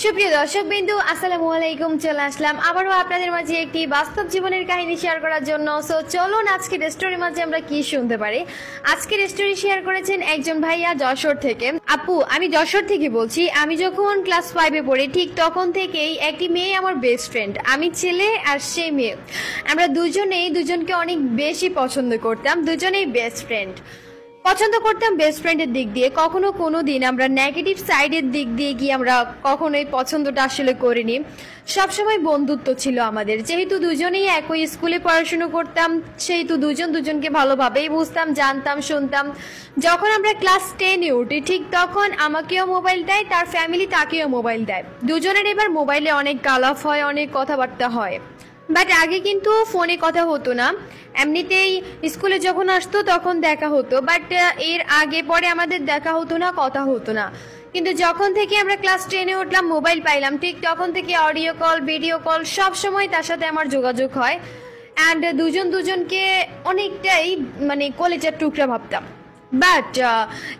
সুপ্রিয় দর্শক বিন্দু আসসালামু আলাইকুম, চলে আসলাম আবারও আপনাদের মাঝে একটি বাস্তব জীবনের কাহিনী শেয়ার করার জন্য। সো চলুন আজকের স্টোরির মাঝে আমরা কি শুনতে পারি। আজকের স্টোরি শেয়ার করেছেন একজন ভাইয়া যশোর থেকে। আপু, আমি যশোর থেকে বলছি। আমি যখন ক্লাস 5-এ পড়ি ঠিক তখন থেকেই একটি মেয়ে আমার বেস্ট ফ্রেন্ড। আমি ছেলে আর সে মেয়ে। আমরা দুজনেই দুজনকে অনেক বেশি পছন্দ করতাম, দুজনেই বেস্ট ফ্রেন্ড। পছন্দ করতাম বেস্ট ফ্রেন্ডের দিক দিয়ে, কখনো কোনো দিন আমরা নেগেটিভ সাইডের দিক দিয়ে গিয়ে আমরা কখনোই পছন্দটা আসলে করিনি। সবসময় বন্ধুত্ব ছিল আমাদের। যেহেতু দুজনেই একই স্কুলে পড়াশুনো করতাম সেহেতু দুজন দুজনকে ভালোভাবেই বুঝতাম, জানতাম, শুনতাম। যখন আমরা ক্লাস 10-এ উঠি ঠিক তখন আমাকেও মোবাইল দেয়, তার ফ্যামিলি তাকেও মোবাইল দেয়। দুজনের এবার মোবাইলে অনেক গালাফ হয়, অনেক কথাবার্তা হয়। বাট আগে কিন্তু ফোনে কথা হতো না, এমনিতেই স্কুলে যখন আসতো তখন দেখা হতো। বাট এর আগে পরে আমাদের দেখা হতো না, কথা হতো না। কিন্তু যখন থেকে আমরা ক্লাস 10-এ উঠলাম, মোবাইল পাইলাম, ঠিক তখন থেকে অডিও কল, ভিডিও কল সব সময় তার সাথে আমার যোগাযোগ হয়। অ্যান্ড দুজন দুজনকে অনেকটাই মানে কলেজের টুকরা ভাবতাম। বাট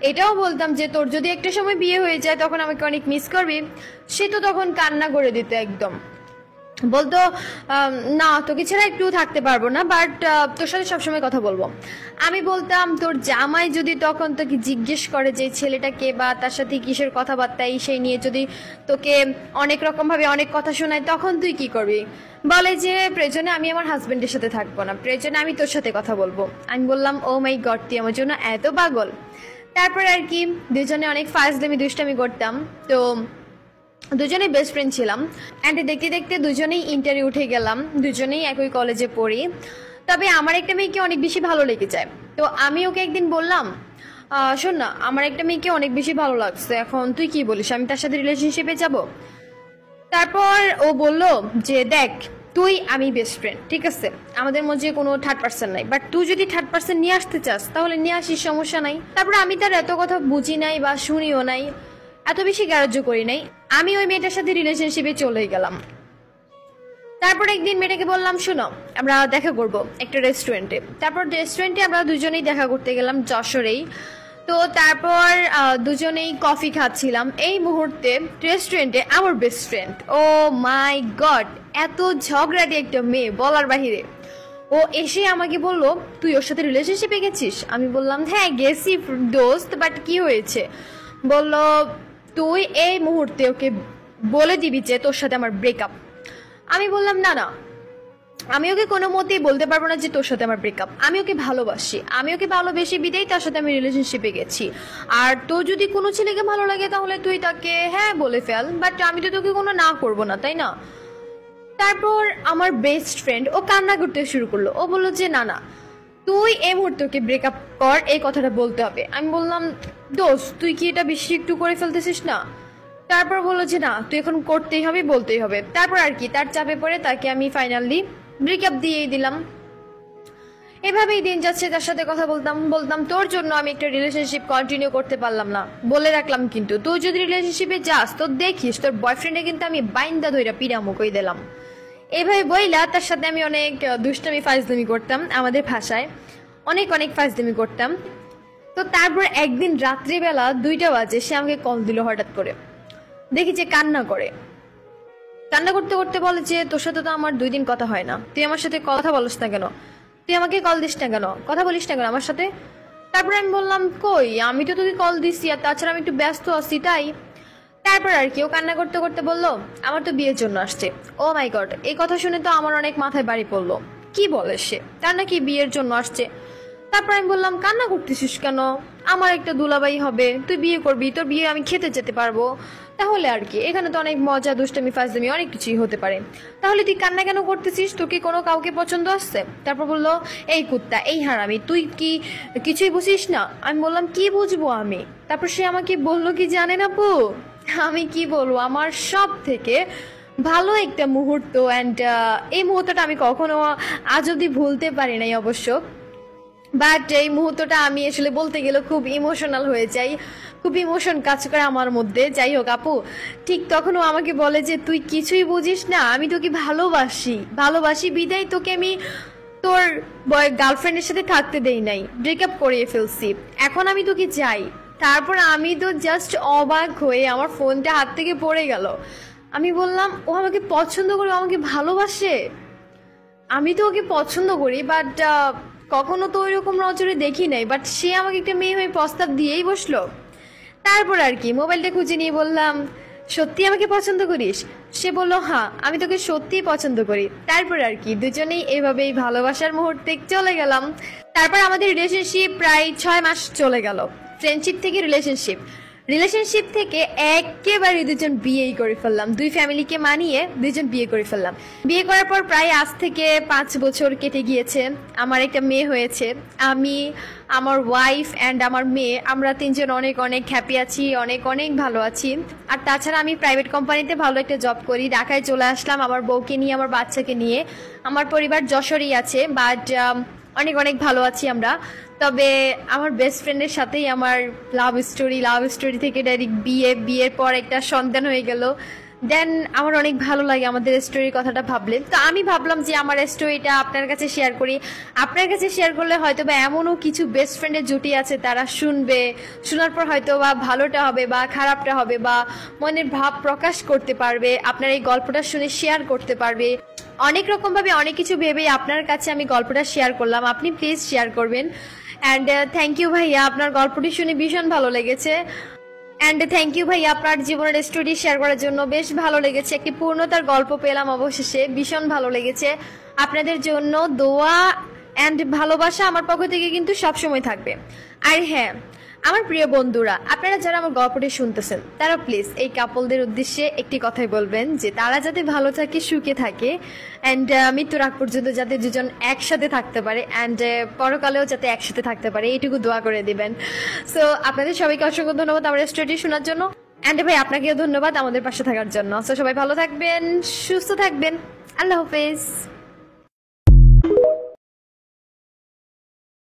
এটাও বলতাম যে তোর যদি একটা সময় বিয়ে হয়ে যায় তখন আমাকে অনেক মিস করবি। সে তো তখন কান্না করে দিত, একদম বলতো না তোকে ছাড়া একটু থাকতে পারবো না, বাট তোর সাথে সবসময় কথা বলবো। আমি বলতাম তোর জামাই যদি তখন তোকে জিজ্ঞেস করে যে ছেলেটাকে বা তার সাথে কিসের কথাবার্তা এই সেই নিয়ে যদি তোকে অনেক রকমভাবে অনেক কথা শোনায় তখন তুই কি করবি? বলে যে প্রয়োজনে আমি আমার হাজবেন্ডের সাথে থাকবো না, প্রয়োজনে আমি তোর সাথে কথা বলবো। আমি বললাম ও মাই গড, তুই আমার জন্য এত পাগল। তারপর আর কি দুজনে অনেক ফাজলামি দুষ্টামি করতাম। তো দুজনেই বেস্ট ফ্রেন্ড ছিলাম। অ্যান্ড দেখতে দেখতে দুজনেই ইন্টারে উঠে গেলাম, দুজনেই একই কলেজে পড়ি। তবে আমার একটা মেয়েকে অনেক বেশি ভালো লেগে যায়। তো আমি ওকে একদিন বললাম, শোন না, আমার একটা মেয়েকে অনেক বেশি ভালো লাগছে, এখন তুই কি বলিস, আমি তার সাথে রিলেশনশিপে যাব? তারপর ও বলল যে দেখ তুই আমি বেস্ট ফ্রেন্ড, ঠিক আছে, আমাদের মধ্যে কোনো থার্ড পার্সন নাই, বাট তুই যদি থার্ড পার্সন নিয়ে আসতে চাস তাহলে নিয়ে আসিস, সমস্যা নাই। তারপর আমি তার এত কথা বুঝি নাই বা শুনিও নাই, এত বেশি গ্রাহ্য করি নাই। আমি ওই মেয়েটার সাথে রিলেশনশিপে চলে গেলাম। তারপর একদিন মেয়েটাকে বললাম শোনো আমরা দেখা করব একটা রেস্টুরেন্টে। তারপর রেস্টুরেন্টে আমরা দুজনেই দেখা করতে গেলাম, যশোরেই। তো তারপর দুজনেই কফি খাচ্ছিলাম। এই মুহূর্তে রেস্টুরেন্টে আমার বেস্ট ফ্রেন্ড, ও মাই গড, এত ঝগড়াটি একটা মেয়ে বলার বাহিরে। ও এসে আমাকে বলল তুই ওর সাথে রিলেশনশিপে গেছিস? আমি বললাম হ্যাঁ গেছি দোস্ত, বাট কি হয়েছে? বলল তুই এই মুহূর্তে ওকে বলে দিবি যে তোর সাথে আমার ব্রেকআপ। আমি বললাম না না, আমি ওকে কোনো মতেই বলতে পারবো না যে তোর সাথে আমার ব্রেকআপ। আমি ওকে ভালোবাসি, আমি ওকে ভালোবেসে বিদেই তার সাথে আমি রিলেশনশিপে গেছি। আর তোর যদি কোনো ছেলেকে ভালো লাগে তাহলে তুই তাকে হ্যাঁ বলে ফেল, বাট আমি তো তোকে কোনো না করবো না, তাই না? তারপর আমার বেস্ট ফ্রেন্ড ও কান্না করতে শুরু করলো। ও বললো যে না না, তুই এই মুহূর্তে ওকে ব্রেকআপ কর, এই কথাটা বলতে হবে। আমি বললাম দোস্ত তুই কি এটা বেশি একটু করে ফেলতেছিস না? তারপর বললো যে না তুই এখন করতেই হবে, বলতেই হবে। তারপর আর কি তার চাপে পড়ে তাকে আমি ফাইনালি ব্রেকআপ দিয়েই দিলাম। এভাবেই দিন যাচ্ছে, তার সাথে কথা বলতাম তোর জন্য আমি একটা রিলেশনশিপ কন্টিনিউ করতে পারলাম না। বলে রাখলাম কিন্তু তুই যদি রিলেশনশিপে যাস তো দেখিস তোর বয়ফ্রেন্ডে কিন্তু আমি বাইন্দা ধইরা পিরামু কই দিলাম। এইভাবে বইলা তার সাথে আমি অনেক দুষ্টামি ফাজলামি করতাম, আমাদের ভাষায় অনেক অনেক ফাজলামি করতাম। তো তারপর একদিন রাত্রিবেলা 2টা বাজে সে আমাকে কল দিল হঠাৎ করে। দেখি যে কান্না করে, কান্না করতে করতে বলে যে তোর সাথে তো আমার 2 দিন কথা হয় না, তুই আমার সাথে কথা বলিস না কেন, তুই আমাকে কল দিস না কেন, কথা বলিস না কেন আমার সাথে? তারপর আমি বললাম কই আমি তো তোকে কল দিছি, আর তাছাড়া আমি একটু ব্যস্ত আছি তাই। তারপর আর কি ও কান্না করতে করতে বললো আমার তো বিয়ের জন্য আসছে। ও মাই গড, এই কথা শুনে তো আমার অনেক মাথায় বাড়ি পড়লো। কি বলে সে, তার নাকি বিয়ের জন্য আসছে? তারপর আমি বললাম কান্না করতেছিস কেন, আমার একটা দুলাভাই হবে, তুই বিয়ে করবি, তোর বিয়ে আমি খেতে যেতে পারবো, তাহলে আর কি এখানে তো অনেক মজা দুষ্টামি ফাজলামি অনেক কিছুই হতে পারে, তাহলে তুই কান্না কেন করতেছিস, তোকে কোনো কাউকে পছন্দ আসছে? তারপর বললো এই কুত্তা, এই হারামি, তুই কি কিছুই বুঝিস না? আমি বললাম কি বুঝবো আমি? তারপর সে আমাকে বললো কি জানেন আপু, আমি কি বলবো, আমার সব থেকে ভালো একটা মুহূর্ত, অ্যান্ড এই মুহূর্তটা আমি কখনো আজ অব্দি ভুলতে পারি নাই অবশ্য। বাট এই মুহূর্তটা আমি আসলে বলতে গেলে খুব ইমোশনাল হয়ে যাই, খুব ইমোশন কাজ করে আমার মধ্যে। যাই হোক আপু, ঠিক তখনও আমাকে বলে যে তুই কিছুই বুঝিস না, আমি তোকে ভালোবাসি বিদায় তোকে আমি তোর গার্লফ্রেন্ডের সাথে থাকতে দেই নাই, ব্রেকআপ করিয়ে ফেলছি, এখন আমি তোকে চাই। তারপর আমি তো জাস্ট অবাক হয়ে আমার ফোনটা হাত থেকে পড়ে গেল। আমি বললাম ও আমাকে পছন্দ করে, ও আমাকে ভালোবাসে। আমি তো ওকে পছন্দ করি, বাট কখনো তো ওইরকম নজরে দেখি নাই, বাট সে আমাকে একটা মেয়ে হয়ে প্রস্তাব দিয়েই বসলো। তারপর আর কি মোবাইলটা খুঁজে নিয়ে বললাম, সত্যি আমাকে পছন্দ করিস? সে বলল, হ্যাঁ আমি তোকে সত্যিই পছন্দ করি। তারপর আর কি দুজনেই এভাবেই ভালোবাসার মুহূর্তে চলে গেলাম। তারপর আমাদের রিলেশনশিপ প্রায় 6 মাস চলে গেল। ফ্রেন্ডশিপ থেকে রিলেশনশিপ থেকে একেবারে দুজন বিয়েই করে ফেললাম। দুই ফ্যামিলিকে মানিয়ে দুজন বিয়ে করে ফেললাম। বিয়ে করার পর প্রায় আজ থেকে 5 বছর কেটে গিয়েছে। আমার একটা মেয়ে হয়েছে। আমি, আমার ওয়াইফ অ্যান্ড আমার মেয়ে, আমরা তিনজন অনেক অনেক হ্যাপি আছি, অনেক অনেক ভালো আছি। আর তাছাড়া আমি প্রাইভেট কোম্পানিতে ভালো একটা জব করি। ঢাকায় চলে আসলাম আমার বউকে নিয়ে, আমার বাচ্চাকে নিয়ে। আমার পরিবার যশোরেই আছে, বাট অনেক অনেক ভালো আছি আমরা। তবে আমার বেস্ট ফ্রেন্ডের সাথেই আমার লাভ স্টোরি থেকে ডাইরেক্ট বিয়ের পর একটা সন্তান হয়ে গেল। দেন আমার অনেক ভালো লাগে আমাদের স্টোরির কথাটা ভাবলে। তো আমি ভাবলাম যে আমার স্টোরিটা আপনার কাছে শেয়ার করি। আপনার কাছে শেয়ার করলে হয়তো বা এমনও কিছু বেস্ট ফ্রেন্ডের জুটি আছে, তারা শুনবে, শোনার পর হয়তো বা ভালোটা হবে বা খারাপটা হবে, বা মনের ভাব প্রকাশ করতে পারবে, আপনার এই গল্পটা শুনে শেয়ার করতে পারবে। অনেক রকমভাবে অনেক কিছু ভেবেই আপনার কাছে আমি গল্পটা শেয়ার করলাম। আপনি প্লিজ শেয়ার করবেন। অ্যান্ড থ্যাংক ইউ ভাইয়া, আপনার গল্পটি শুনে ভীষণ ভালো লেগেছে। অ্যান্ড থ্যাংক ইউ ভাইয়া, আপনার জীবনের স্টোরি শেয়ার করার জন্য বেশ ভালো লেগেছে। একটি পূর্ণতার গল্প পেলাম অবশেষে, ভীষণ ভালো লেগেছে। আপনাদের জন্য দোয়া অ্যান্ড ভালোবাসা আমার পক্ষ থেকে কিন্তু সবসময় থাকবে। আর হ্যাঁ, আমার প্রিয় বন্ধুরা, আপনারা যারা আমার গল্পটি শুনতেছেন, তারা প্লিজ এই কাপলদের উদ্দেশ্যে একটি কথাই বলবেন, যে তারা যাতে ভালো থাকে, সুখে থাকে, অ্যান্ড মৃত্যুর আগ পর্যন্ত যাতে দুজন একসাথে থাকতে পারে, অ্যান্ড পরকালেও যাতে একসাথে থাকতে পারে, এইটুকু দোয়া করে দিবেন। সো আপনাদের সবাইকে অসংখ্য ধন্যবাদ আমার স্টোরিটি শোনার জন্য। অ্যান্ড ভাই আপনাকেও ধন্যবাদ আমাদের পাশে থাকার জন্য। সো সবাই ভালো থাকবেন, সুস্থ থাকবেন। আল্লাহ হাফেজ।